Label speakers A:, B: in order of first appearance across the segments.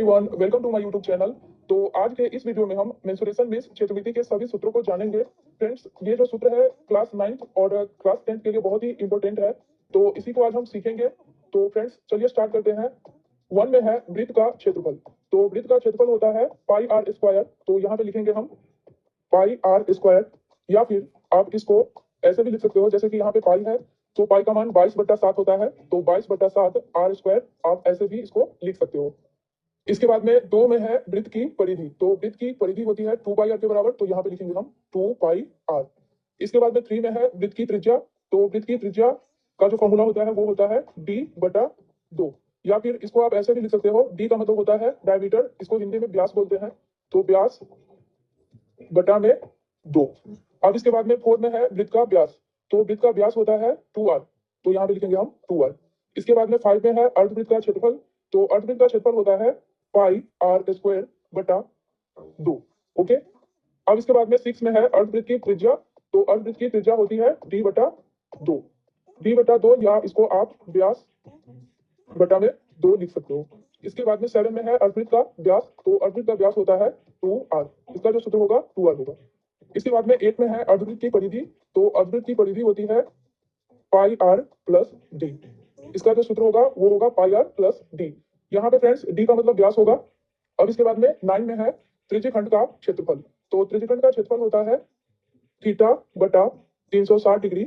A: Everyone, welcome to my YouTube channel. तो आज के इस वीडियो में हम मेंसुरेशन मींस क्षेत्रमिति के सभी सूत्रों को जानेंगे। फ्रेंड्स, ये जो सूत्र है क्लास 9th और क्लास 10th के लिए बहुत ही इंपॉर्टेंट है, तो इसी को आज हम सीखेंगे। तो फ्रेंड्स, चलिए स्टार्ट करते हैं। वन में है वृत्त का क्षेत्रफल। तो वृत्त का क्षेत्रफल होता है पाई आर स्क्वायर। तो यहाँ पे लिखेंगे हम पाई आर स्क्वायर, या फिर आप इसको ऐसे भी लिख सकते हो, जैसे कि यहाँ पे पाई है तो पाई का मान 22/7 होता है, तो 22/7 आर स्क्वायर आप ऐसे भी इसको लिख सकते हो। इसके बाद में दो में है वृत्त की परिधि। तो वृत्त की परिधि होती है 2 पाई आर के बराबर, तो यहाँ पे लिखेंगे हम 2 पाई आर। इसके बाद में 3 में है वृत्त की त्रिज्या। तो वृत्त की त्रिज्या का जो फॉर्मूला होता है वो होता है d/2, या फिर इसको आप ऐसे भी लिख सकते हो, d का मतलब होता है डायमीटर, इसको हिंदी में व्यास बोलते हैं, तो व्यास बटा में 2। अब इसके बाद में 4 में है वृत्त का व्यास। तो वृत्त का व्यास होता है 2r, तो यहाँ पे लिखेंगे हम 2r। इसके बाद में 5 में है अर्धवृत्त का क्षेत्रफल। तो अर्धवृत्त का क्षेत्रफल होता है पाई आर स्क्वायर बटा 2। ओके। अब इसके बाद में 6 में है अर्धवृत्त की त्रिज्या। तो अर्धवृत्त की त्रिज्या होती है d/2, d/2, या इसको आप व्यास बटा में 2 लिख सकते हो। इसके बाद में 7 में है अर्धवृत्त का व्यास। तो अर्धवृत्त का व्यास होता है 2r, इसका जो सूत्र होगा 2r होगा। इसके बाद में 8 में है अर्धवृत्त की परिधि। तो अर्धवृत्त की परिधि होती है पाई आर प्लस डी, इसका जो सूत्र होगा वो होगा पाई आर प्लस डी। यहाँ पे फ्रेंड्स डी का मतलब व्यास होगा। अब इसके बाद में 9 में है त्रिज्यखंड का क्षेत्रफल। तो त्रिज्यखंड का क्षेत्रफल होता है θ/360 डिग्री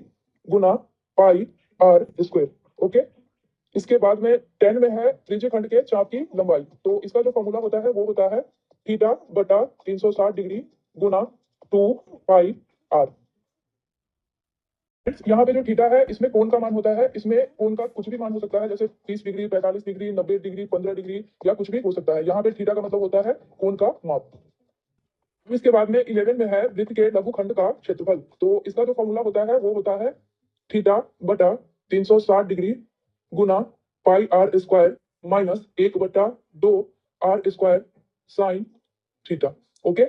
A: गुना पाई आर स्क्वायर। ओके। इसके बाद में 10 में है त्रिज्यखंड के चाप की लंबाई। तो इसका जो फॉर्मूला होता है वो होता है θ/360 डिग्री गुना 2 पाई आर। यहाँ पे जो थीटा है इसमें कोण का मान होता है, इसमें कोण का कुछ भी मान हो सकता है, जैसे 30 डिग्री, 45 डिग्री, 90 डिग्री, 15 डिग्री, या कुछ भी हो सकता है। यहाँ पे थीटा का मतलब होता है कोण का माप। इसके बाद में 11 में है वृत्त के लघुखंड का क्षेत्रफल। तो इसका जो फॉर्मूला होता है वो होता है θ/360 डिग्री गुना pi R square minus 1/2 R square sine theta. Okay.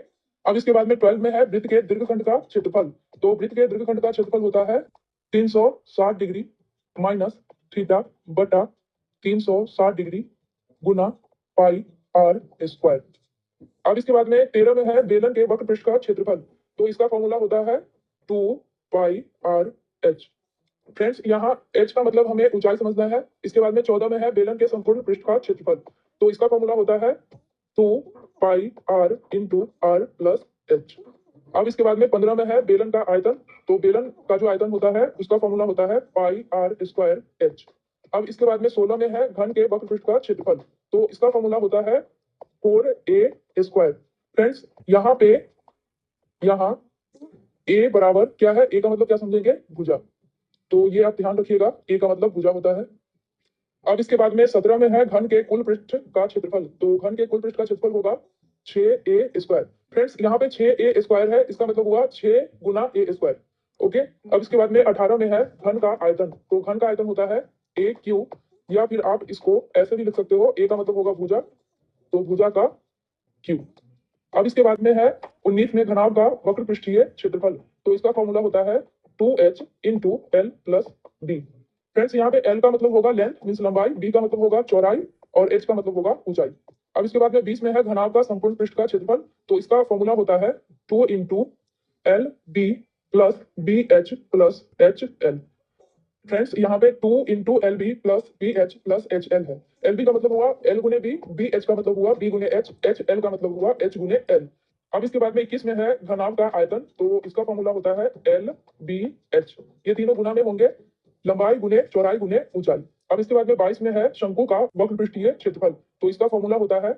A: अब इसके बाद में 12 में है वृत्त के दीर्घखंड का क्षेत्रफल। तो वृत्त के दीर्घखंड का क्षेत्रफल होता है 360 डिग्री माइनस θ/360 डिग्री गुना पाई आर स्क्वायर। अब इसके बाद में 13 में है बेलन के वक्र पृष्ठ का क्षेत्रफल। तो इसका फॉर्मूला होता है 2 पाई आर एच। फ्रेंड्स, यहाँ एच का मतलब हमें ऊंचाई समझना है। इसके बाद में 14 में है बेलन के संपूर्ण पृष्ठ का क्षेत्रफल। तो इसका फॉर्मूला होता है 2 pi R into R plus H. अब इसके बाद में 15 में है बेलन का आयतन। तो बेलन का जो आयतन होता है उसका फॉर्मूला होता है पाई आर स्क्वायर एच। अब इसके बाद में 16 में है घन के वक्र पृष्ठ का क्षेत्रफल। तो इसका फॉर्मूला होता है 4a स्क्वायर। फ्रेंड्स, यहाँ a बराबर क्या है, a का मतलब क्या समझेंगे, भुजा। तो ये आप ध्यान रखिएगा, a का मतलब भुजा होता है। अब इसके बाद में 17 में है घन के कुल पृष्ठ का क्षेत्रफल। तो घन के कुल पृष्ठ का क्षेत्रफल होगा 6a स्क्वायर। फ्रेंड्स, यहाँ पे 6a स्क्वायर है, इसका मतलब हुआ 6 गुना a स्क्वायर। ओके। अब इसके बाद में 18 में है घन का आयतन। तो घन का आयतन होता है a क्यूब, या फिर आप इसको ऐसे भी लिख सकते हो, a का मतलब होगा भुजा, तो भुजा का क्यूब। अब इसके बाद में है 19 में घनाभ का वक्र पृष्ठीय क्षेत्रफल। तो इसका फॉर्मूला होता है 2h into L plus D. Friends, यहाँ पे एल का मतलब होगा लेंथ मीन्स लंबाई, डी का मतलब होगा चौड़ाई, और एच का मतलब होगा ऊंचाई। अब इसके बाद में 20 में है घनाभ का संपूर्ण पृष्ठ का क्षेत्रफल। तो इसका फॉर्मूला होता है 2 into L B plus B H plus H L. Friends, यहाँ पे 2 into L B plus B H plus H L है। एल बी का मतलब हुआ एल गुने बी, बी एच का मतलब हुआ बी गुने एच, एच एल का मतलब हुआ एच गुने एल। अब इसके बाद में 21 में है घनाभ का आयतन। तो इसका फॉर्मूला होता है एल बी एच, ये तीनों गुना में होंगे, लंबाई गुने चौड़ाई गुने ऊंचाई। अब इसके बाद में 22 में है शंकु का वक्र पृष्ठीय क्षेत्रफल। तो इसका फॉर्मूला होता है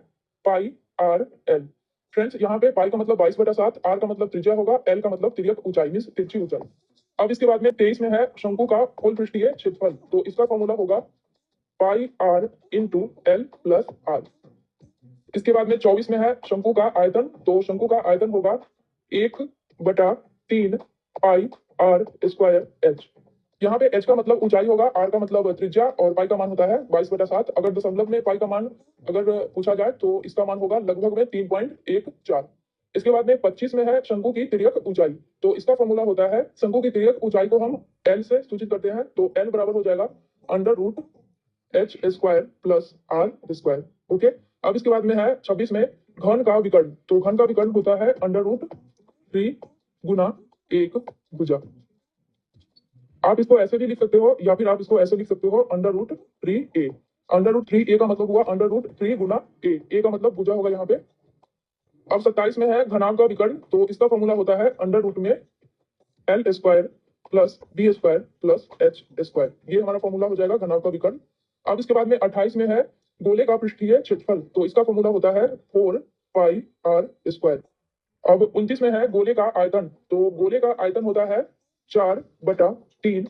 A: पाई आर एल। फ्रेंड्स, यहाँ पे पाई का मतलब 22/7, आर का मतलब त्रिज्या होगा, एल का मतलब तिर्यक ऊंचाई मीन्स तिरछी ऊंचाई। अब इसके बाद में 23 में है शंकु का कुल पृष्ठीय क्षेत्रफल। तो इसका फॉर्मूला होगा pi R into L plus R. इसके बाद में 24 में है शंकु का आयतन। तो शंकु का आयतन होगा 1/3 पाई आर स्क्वायर एच। यहाँ पे एच का मतलब ऊंचाई होगा, आर का मतलब त्रिज्या, और पाई का मान होता है 22/7। अगर दशमलव में पाई का मान अगर पूछा जाए तो इसका मान होगा लगभग में 3.14। इसके बाद में 25 में है शंकु की तिर्यक ऊंचाई। तो इसका फॉर्मूला होता है, शंकु की तिर्यक ऊंचाई को हम एल से सूचित करते हैं। तो एल बराबर हो जाएगा √h² प्लस r²। ओके। अब इसके बाद में है 26 में घन का विकर्ण। तो घन का विकर्ण होता है √3 गुना 1 भुजा। आप इसको ऐसे भी लिख सकते हो या फिर आप इसको ऐसे लिख सकते हो √3a। √3a का मतलब हुआ √3 गुना a का मतलब भुजा होगा यहाँ पे। अब 27 में है घनाभ का विकर्ण। तो इसका फॉर्मूला होता है √ में L² plus B² plus H²। ये हमारा फॉर्मूला हो जाएगा घनाभ का विकर्ण। अब इसके बाद में 28 में है गोले का पृष्ठीय क्षेत्रफल। तो इसका फॉर्मूला होता है 4πr²। अब 29 में है गोले का आयतन। तो गोले का आयतन होता है 4/3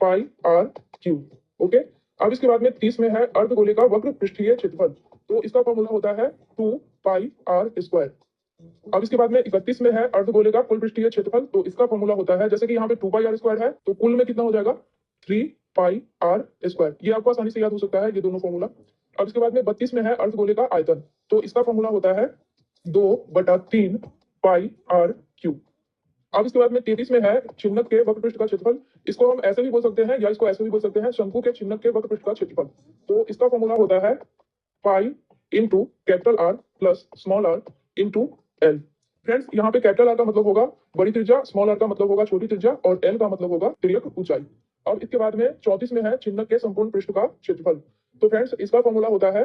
A: πr³ ओके। अब इसके बाद में 30 में है अर्धगोले का वक्र पृष्ठीय क्षेत्रफल। तो इसका फॉर्मूला होता है 2πr²। अब इसके बाद में 31 में है अर्धगोले का कुल पृष्ठीय क्षेत्रफल। तो इसका फॉर्मूला होता है, जैसे कि यहाँ पे 2πr² है तो कुल में कितना हो जाएगा 3πr²। ये आपको आसानी से याद हो सकता है ये दोनों फॉर्मूला। अब इसके बाद में 32 में है अर्धगोले का आयतन। तो इसका फॉर्मूला होता है 2/3 πr³। अब इसके बाद में 33 में है छिन्नक के वक्र पृष्ठ का क्षेत्रफल। इसको हम ऐसे भी बोल सकते हैं या इसको ऐसे भी बोल सकते हैं, शंकु के छिन्नक के वक्र पृष्ठ का क्षेत्रफल। तो इसका फॉर्मूला होता है pi into R plus r into L। Friends, यहाँ पे R का मतलब होगा बड़ी त्रिज्या, r का मतलब होगा छोटी त्रिज्या और L का मतलब होगा तिर्यक ऊंचाई। अब इसके बाद में 34 में है छिन्नक के संपूर्ण पृष्ठ का क्षेत्रफल। तो फ्रेंड्स, इसका फॉर्मूला होता है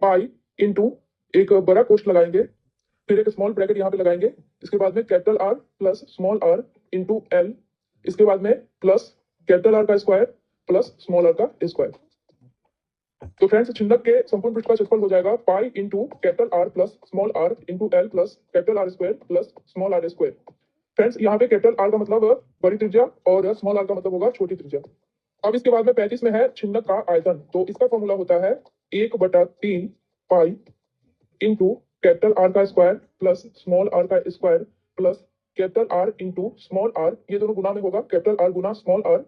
A: पाई इंटू एक बड़ा कोष्ठ लगाएंगे, फिर एक स्मॉल ब्रैकेट यहाँ पे लगाएंगे, इसके बाद में R plus r into L, इसके बाद में प्लस R का स्क्वायर प्लस r का स्क्वायर। तो फ्रेंड्स, छिन्नक के संपूर्ण पृष्ठ का क्षेत्रफल हो जाएगा pi into R plus r into L plus R² plus r²। Friends, यहाँ पे R का मतलब बड़ी त्रिज्या और r का मतलब होगा छोटी त्रिज्या। अब इसके बाद में 35 में है छिन्नक का आयतन। तो इसका फॉर्मूला होता है 1/3 पाई इंटू R का स्क्वायर प्लस r का square plus R into r, ये दोनों गुना में होगा R गुना r,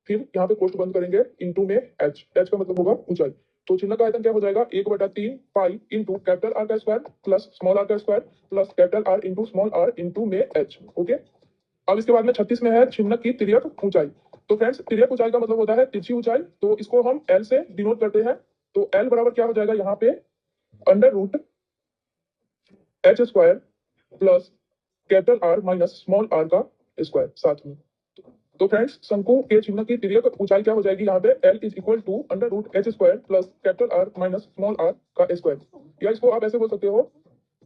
A: फिर यहाँ पे कोष्ठ बंद करेंगे, इंटू में h का मतलब होगा ऊंचाई। तो छिन्नक का आयतन क्या हो जाएगा 1/3 पाई इंटू R का स्क्वायर प्लस r का square plus R into r into में h ओके। अब इसके बाद में 36 में है छिन्नक की तिर्यक ऊंचाई। तो फ्रेंड्स, तिर्यक ऊंचाई का मतलब होता है तिरछी ऊंचाई। तो इसको हम L से डिनोट करते हैं। तो L बराबर क्या हो जाएगा यहाँ पे √h² plus R minus r का स्क्वायर साथ में। तो फ्रेंड्स, शंकु के छिन्नक की तिर्यक ऊंचाई क्या हो जाएगी यहाँ पे L is equal to √h² plus R minus r का स्क्वायर, या इसको आप ऐसे बोल सकते हो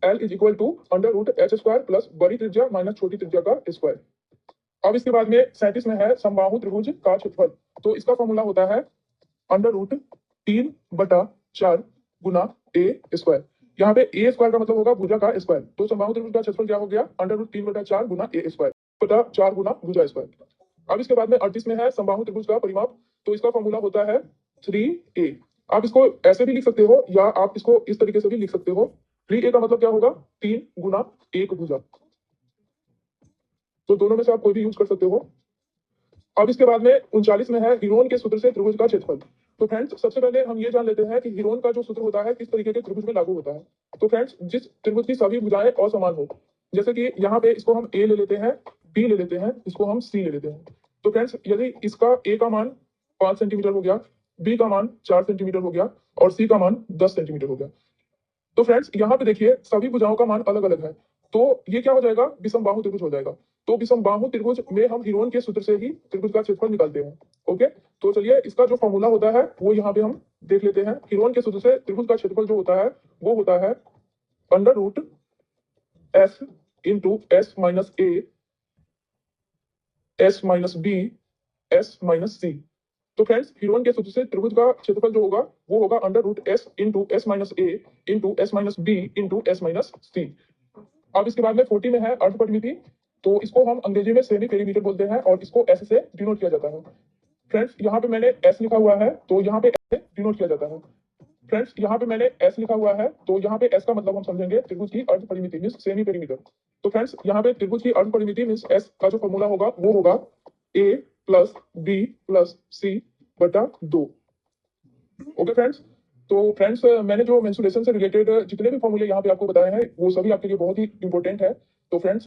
A: L is equal to √h² plus बड़ी त्रिज्या माइनस छोटी त्रिज्या का स्क्वायर। अब इसके बाद में 37 में है समबाहु त्रिभुज का क्षेत्रफल। तो इसका फॉर्मूला होता है √3/4 गुना a²। यहाँ पे a² का मतलब होगा भुजा का स्क्वायर। तो समबाहु त्रिभुज का क्षेत्रफल क्या हो गया √3/4 गुना a² 4 गुना भुजा स्क्वायर। अब इसके बाद में 38 में है समबाहु त्रिभुज का परिमाप। तो इसका फॉर्मूला होता है 3a। आप इसको ऐसे भी लिख सकते हो या आप इसको इस तरीके से भी लिख सकते हो। 3a का मतलब क्या होगा 3 गुना 1 भुजा। तो दोनों में से आप कोई भी यूज कर सकते हो। अब इसके बाद में 39 में है हीरोन के सूत्र से त्रिभुज का क्षेत्रफल। तो फ्रेंड्स, सबसे पहले हम ये जान लेते हैं कि हीरोन का जो सूत्र होता है किस तरीके के त्रिभुज में लागू होता है। तो फ्रेंड्स, जिस त्रिभुज की सभी भुजाएं असमान हो, जैसे कि यहाँ पे इसको हम A ले लेते हैं, B ले लेते हैं, इसको हम C ले लेते हैं। तो फ्रेंड्स, यदि इसका A का मान 5 सेंटीमीटर हो गया, B का मान 4 सेंटीमीटर हो गया और C का मान 10 सेंटीमीटर हो गया। तो फ्रेंड्स, यहाँ पे देखिए सभी भुजाओं का मान अलग अलग है। तो ये क्या हो जाएगा विषमबाहु त्रिभुज हो जाएगा। तो विषमबाहु त्रिभुज में हम हीरोन के सूत्र से ही त्रिभुज का क्षेत्रफल निकालते हैं ओके। तो चलिए इसका जो फॉर्मूला होता है वो यहाँ पे हम देख लेते हैं। हीरोन के सूत्र से त्रिभुज का क्षेत्रफल जो होता है वो होता है √S into S minus A S minus B S minus C। तो फ्रेंड्स, हीरोन के सूत्र से त्रिभुज का क्षेत्रफल जो होगा वो होगा √S into S minus A into S minus B into S minus C। अब इसके बाद में 40 में है अर्ध परिमिति। तो इसको हम अंग्रेजी में सेमी पेरीमीटर बोलते हैं और इसको S से डिनोट किया जाता है। फ्रेंड्स, यहाँ पे मैंने S लिखा हुआ है तो यहाँ पे S से डिनोट किया जाता है। फ्रेंड्स, यहाँ पे मैंने S लिखा हुआ है तो यहाँ पे S का मतलब हम समझेंगे त्रिभुज की अर्ध परिमिति मींस सेमी पेरीमीटर। तो फ्रेंड्स, यहाँ पे त्रिभुज की अर्ध परिमिति मींस S का जो फॉर्मूला होगा वो होगा A plus B plus C बटा 2 ओके फ्रेंड्स। तो फ्रेंड्स, मैंने जो मेंसुरेशन से रिलेटेड जितने भी फॉर्मूले यहाँ पे आपको बताए हैं वो सभी आपके लिए बहुत ही इंपॉर्टेंट है। तो फ्रेंड्स,